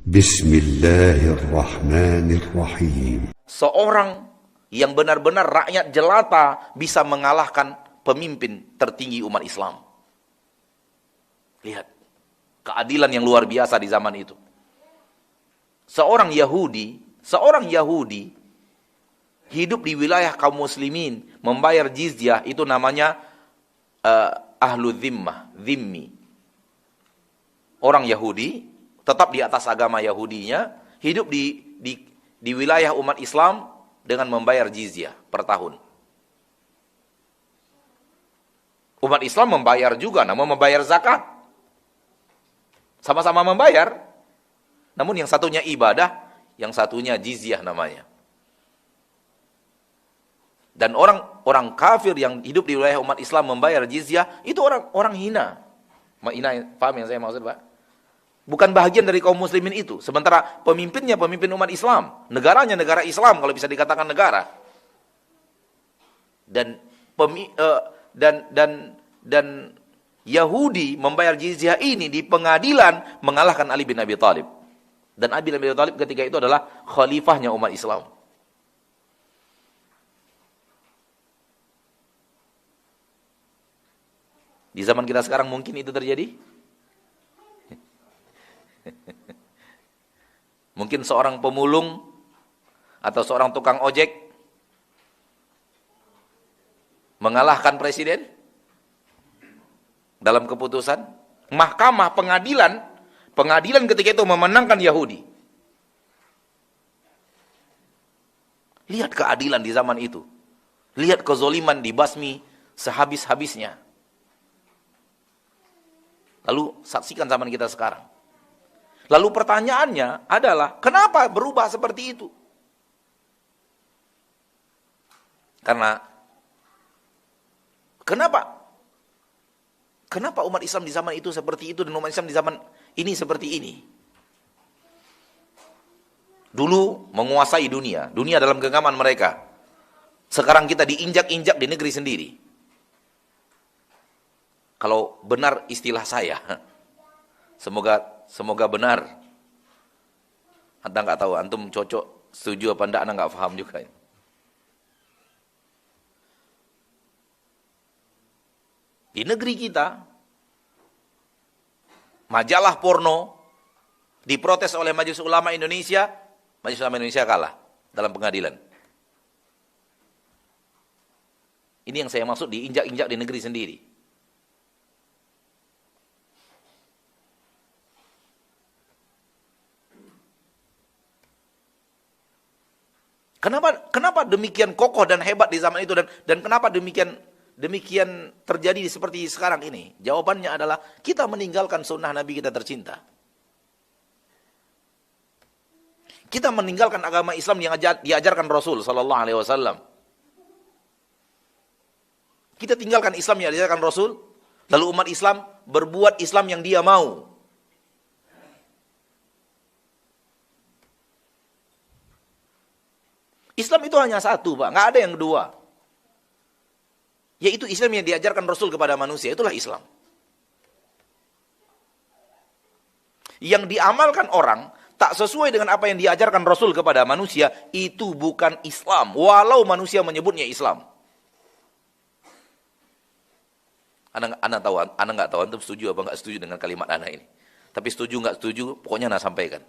Bismillahirrahmanirrahim. Seorang yang benar-benar rakyat jelata bisa mengalahkan pemimpin tertinggi umat Islam. Lihat keadilan yang luar biasa di zaman itu. Seorang Yahudi hidup di wilayah kaum muslimin, membayar jizyah, itu namanya ahlu dhimmah, dhimmi. Orang Yahudi tetap di atas agama Yahudinya, hidup di wilayah umat Islam dengan membayar jizyah per tahun. Umat Islam membayar juga, namun membayar zakat. Sama-sama membayar, namun yang satunya ibadah, yang satunya jizyah namanya. Dan orang kafir yang hidup di wilayah umat Islam membayar jizyah, itu orang hina. Hina, paham yang saya maksud, Pak? Bukan bahagian dari kaum muslimin itu. Sementara pemimpinnya pemimpin umat Islam, negaranya negara Islam kalau bisa dikatakan negara. Dan Yahudi membayar jizyah ini di pengadilan mengalahkan Ali bin Abi Thalib. Dan Ali bin Abi Thalib ketika itu adalah khalifahnya umat Islam. Di zaman kita sekarang mungkin itu terjadi? Mungkin seorang pemulung atau seorang tukang ojek mengalahkan presiden dalam keputusan. Mahkamah, pengadilan ketika itu memenangkan Yahudi. Lihat keadilan di zaman itu. Lihat kezoliman dibasmi sehabis-habisnya. Lalu saksikan zaman kita sekarang. Lalu pertanyaannya adalah, kenapa berubah seperti itu? Karena, kenapa umat Islam di zaman itu seperti itu, dan umat Islam di zaman ini seperti ini? Dulu menguasai dunia dalam genggaman mereka. Sekarang kita diinjak-injak di negeri sendiri. Kalau benar istilah saya, semoga benar. Anda nggak tahu, antum cocok, setuju apa enggak, Anda nggak paham juga. Di negeri kita, majalah porno diprotes oleh Majelis Ulama Indonesia, Majelis Ulama Indonesia kalah dalam pengadilan. Ini yang saya maksud diinjak-injak di negeri sendiri. Kenapa demikian kokoh dan hebat di zaman itu, dan kenapa demikian terjadi seperti sekarang ini? Jawabannya adalah kita meninggalkan sunnah Nabi kita tercinta. Kita meninggalkan agama Islam yang diajarkan Rasul sallallahu alaihi wasallam. Kita tinggalkan Islam yang diajarkan Rasul, lalu umat Islam berbuat Islam yang dia mau. Islam itu hanya satu, Pak, nggak ada yang kedua. Yaitu Islam yang diajarkan Rasul kepada manusia, itulah Islam. Yang diamalkan orang tak sesuai dengan apa yang diajarkan Rasul kepada manusia, itu bukan Islam, walau manusia menyebutnya Islam. Anda nggak tahu, antum setuju apa nggak setuju dengan kalimat Anda ini? Tapi setuju nggak setuju, pokoknya Anda sampaikan.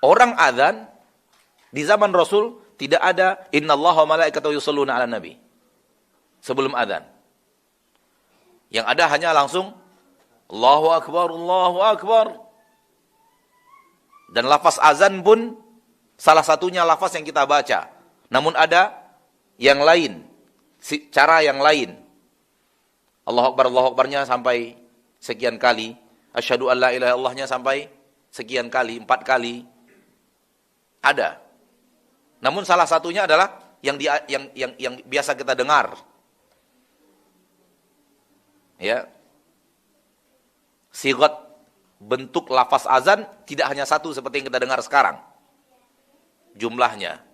Orang adzan di zaman Rasul tidak ada innallaha wa malaikatahu yusholluna 'alan nabi sebelum adzan. Yang ada hanya langsung Allahu akbar, Allahu akbar. Dan lafaz azan pun salah satunya lafaz yang kita baca. Namun ada yang lain, cara yang lain. Allahu akbar, Allahu akbarnya sampai sekian kali. Asyhadu an la ilaha illallahnya sampai sekian kali, 4 kali. Ada. Namun salah satunya adalah yang biasa kita dengar. Ya. Sigat bentuk lafaz azan tidak hanya satu seperti yang kita dengar sekarang. Jumlahnya.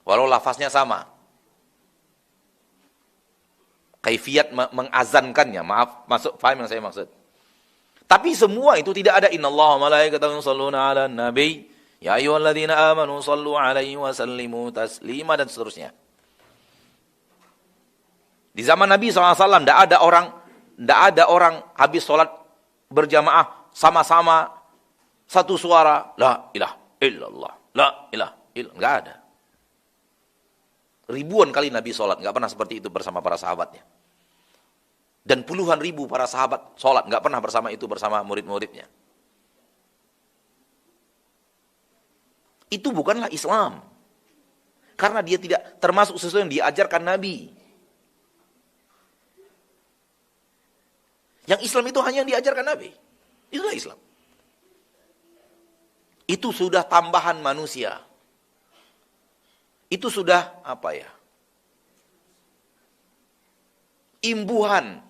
Walau lafaznya sama. Kaifiyat mengazankannya, maaf, paham yang saya maksud. Tapi semua itu tidak ada innallaha malaikatahu yusholluna 'alan nabi, ya ayyuhalladzina amanu shallu 'alaihi wa sallimu taslima dan seterusnya. Di zaman Nabi SAW tidak ada orang habis sholat berjamaah sama-sama satu suara la ilaha illallah, la ilaha illallah, enggak ada. Ribuan kali Nabi sholat, enggak pernah seperti itu bersama para sahabatnya. Dan puluhan ribu para sahabat sholat, enggak pernah bersama murid-muridnya. Itu bukanlah Islam. Karena dia tidak termasuk sesuatu yang diajarkan Nabi. Yang Islam itu hanya yang diajarkan Nabi. Itulah Islam. Itu sudah tambahan manusia. Itu sudah apa ya? Imbuhan.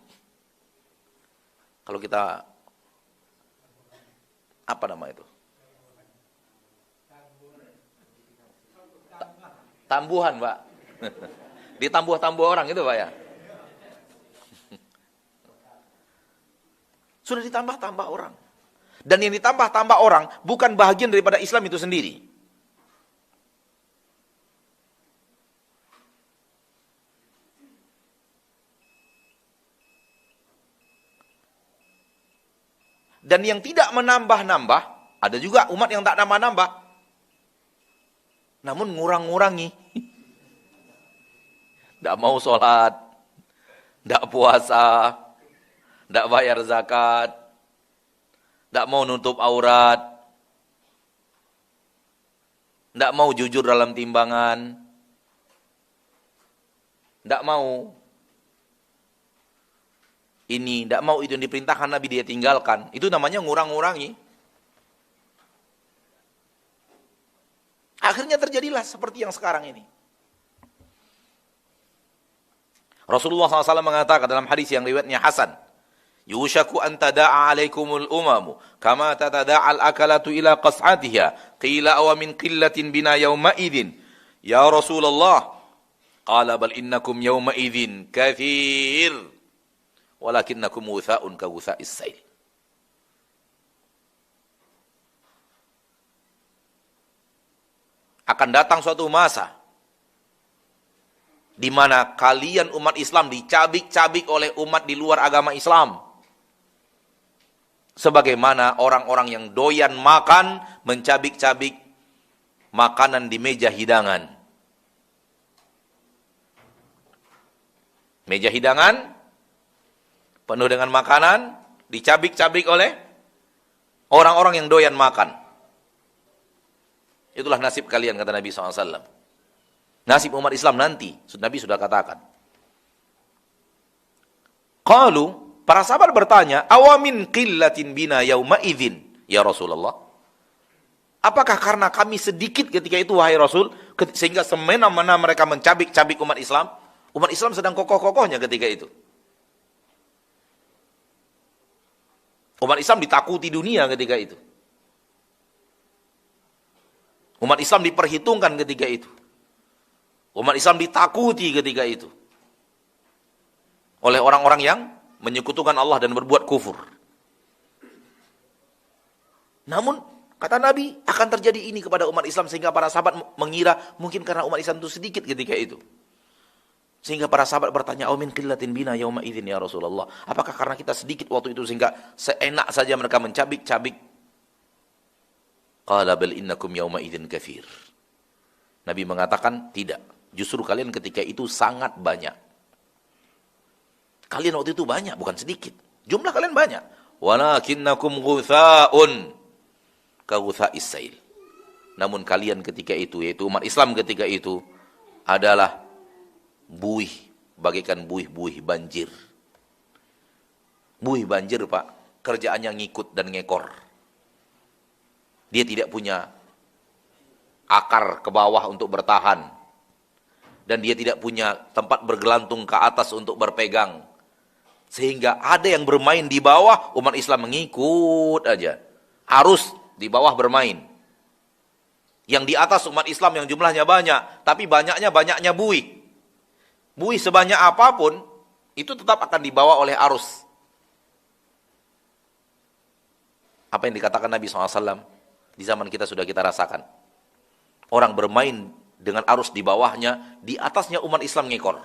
Kalau kita apa nama itu? Tambuhan, Pak. Ditambuh-tambuh orang itu, Pak ya. Sudah ditambah-tambah orang. Dan yang ditambah-tambah orang bukan bahagian daripada Islam itu sendiri. Dan yang tidak menambah-nambah, ada juga umat yang tak nambah-nambah. Namun ngurang-ngurangi. Tidak mau sholat, tidak puasa, tidak bayar zakat, tidak mau nutup aurat, tidak mau jujur dalam timbangan, tidak mau ini, tidak mau itu yang diperintahkan Nabi dia tinggalkan. Itu namanya ngurang-ngurangi. Akhirnya terjadilah seperti yang sekarang ini. Rasulullah SAW mengatakan dalam hadis yang riwayatnya Hasan, yushaku an tada'a alaikumul umamu kama tatada'al akalatu ila qas'atiha qila aw min qillatin bina yawma idzin ya Rasulullah qala bal innakum yawma idzin katsir walakinnakum wutha'un ka wutha'is sail. Akan datang suatu masa di mana kalian umat Islam dicabik-cabik oleh umat di luar agama Islam. Sebagaimana orang-orang yang doyan makan mencabik-cabik makanan di meja hidangan. Meja hidangan penuh dengan makanan dicabik-cabik oleh orang-orang yang doyan makan. Itulah nasib kalian kata Nabi SAW. Nasib umat Islam nanti, Nabi sudah katakan. Qalu, para sahabat bertanya, awamin qillatin bina yauma idzin ya Rasulullah. Apakah karena kami sedikit ketika itu wahai Rasul sehingga semena-mena mereka mencabik-cabik umat Islam? Umat Islam sedang kokoh-kokohnya ketika itu. Umat Islam ditakuti dunia ketika itu. Umat Islam diperhitungkan ketika itu. Umat Islam ditakuti ketika itu oleh orang-orang yang menyekutukan Allah dan berbuat kufur. Namun, kata Nabi, akan terjadi ini kepada umat Islam sehingga para sahabat mengira mungkin karena umat Islam itu sedikit ketika itu. Sehingga para sahabat bertanya, "Amin qillatin bina yauma idzin ya Rasulullah." Apakah karena kita sedikit waktu itu sehingga seenak saja mereka mencabik-cabik? Qala bal innakum yauma idzin katsir. Nabi mengatakan, tidak. Justru kalian ketika itu sangat banyak. Kalian waktu itu banyak, bukan sedikit. Jumlah kalian banyak. Walakinnakum ghutha'un ka ghutha'is sail. Namun kalian ketika itu, yaitu umat Islam ketika itu, adalah buih, bagaikan buih-buih banjir. Buih banjir, Pak, kerjaannya ngikut dan ngekor. Dia tidak punya akar ke bawah untuk bertahan. Dan dia tidak punya tempat bergelantung ke atas untuk berpegang. Sehingga ada yang bermain di bawah, umat Islam mengikut aja. Arus di bawah bermain. Yang di atas umat Islam yang jumlahnya banyak, tapi banyaknya buih. Buih sebanyak apapun, itu tetap akan dibawa oleh arus. Apa yang dikatakan Nabi SAW, di zaman kita sudah kita rasakan. Orang bermain dengan arus di bawahnya, di atasnya umat Islam ngekor.